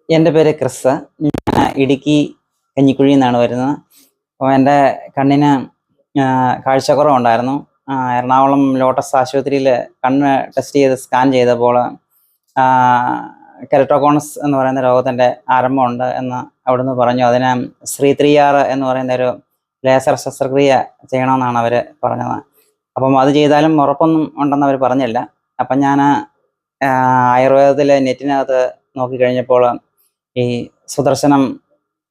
എൻ്റെ പേര് ക്രിസ്. ഞാൻ ഇടുക്കി കഞ്ഞിക്കുഴിയിൽ നിന്നാണ് വരുന്നത്. അപ്പോൾ എൻ്റെ കണ്ണിന് കാഴ്ചക്കുറവുണ്ടായിരുന്നു. എറണാകുളം ലോട്ടസ് ആശുപത്രിയിൽ കണ്ണ് ടെസ്റ്റ് ചെയ്ത് സ്കാൻ ചെയ്തപ്പോൾ കെരട്ടോകോണസ് എന്ന് പറയുന്ന രോഗത്തിൻ്റെ ആരംഭമുണ്ട് എന്ന് അവിടുന്ന് പറഞ്ഞു. അതിന് ശ്രീ 3R എന്ന് പറയുന്ന ഒരു ലേസർ ശസ്ത്രക്രിയ ചെയ്യണമെന്നാണ് അവർ പറഞ്ഞത്. അപ്പം അത് ചെയ്താലും ഉറപ്പൊന്നും ഉണ്ടെന്ന് അവർ പറഞ്ഞില്ല. അപ്പം ഞാൻ ആയുർവേദത്തിലെ നെറ്റിനകത്ത് നോക്കിക്കഴിഞ്ഞപ്പോൾ ഈ സുദർശനം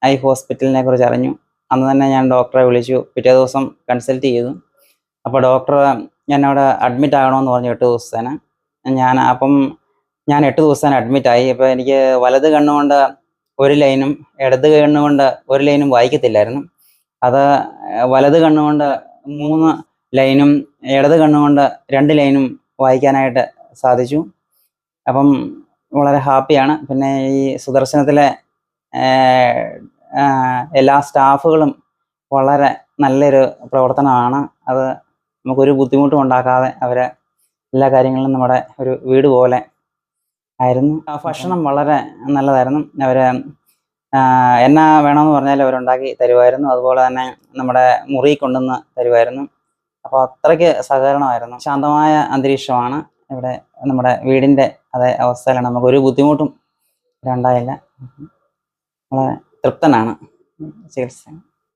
ഐ ഹോസ്പിറ്റലിനെ കുറിച്ച് അറിഞ്ഞു. അന്ന് തന്നെ ഞാൻ ഡോക്ടറെ വിളിച്ചു. പിറ്റേ ദിവസം കൺസൾട്ട് ചെയ്തു. അപ്പോൾ ഡോക്ടർ എന്നോട് അഡ്മിറ്റ് ആകണമെന്ന് പറഞ്ഞു 8 ദിവസത്തേന്. ഞാൻ 8 ദിവസത്തേന് അഡ്മിറ്റായി. ഇപ്പോൾ എനിക്ക് വലത് കണ്ണുകൊണ്ട് ഒരു ലൈനും ഇടത് കണ്ണുകൊണ്ട് ഒരു ലൈനും വായിക്കത്തില്ലായിരുന്നു. അത് വലത് കണ്ണുകൊണ്ട് 3 ലൈനും ഇടത് കണ്ണുകൊണ്ട് 2 ലൈനും വായിക്കാനായിട്ട് സാധിച്ചു. അപ്പം വളരെ ഹാപ്പിയാണ്. പിന്നെ ഈ സുദർശനത്തിലെ എല്ലാ സ്റ്റാഫുകളും വളരെ നല്ലൊരു പ്രവർത്തനമാണ്. അത് നമുക്കൊരു ബുദ്ധിമുട്ടും ഉണ്ടാക്കാതെ അവർ എല്ലാ കാര്യങ്ങളിലും നമ്മുടെ ഒരു വീട് പോലെ ആയിരുന്നു. ഭക്ഷണം വളരെ നല്ലതായിരുന്നു. അവർ എന്നാ വേണമെന്ന് പറഞ്ഞാൽ അവരുണ്ടാക്കി തരുമായിരുന്നു. അതുപോലെ തന്നെ നമ്മുടെ മുറി കൊണ്ടുവന്ന് തരുമായിരുന്നു. അപ്പോൾ അത്രയ്ക്ക് സഹകരണമായിരുന്നു. ശാന്തമായ അന്തരീക്ഷമാണ് ഇവിടെ. നമ്മുടെ വീടിൻ്റെ അതേ അവസ്ഥയിലാണ്. നമുക്കൊരു ബുദ്ധിമുട്ടും ഉണ്ടായില്ല. വളരെ തൃപ്തനാണ് ചികിത്സ.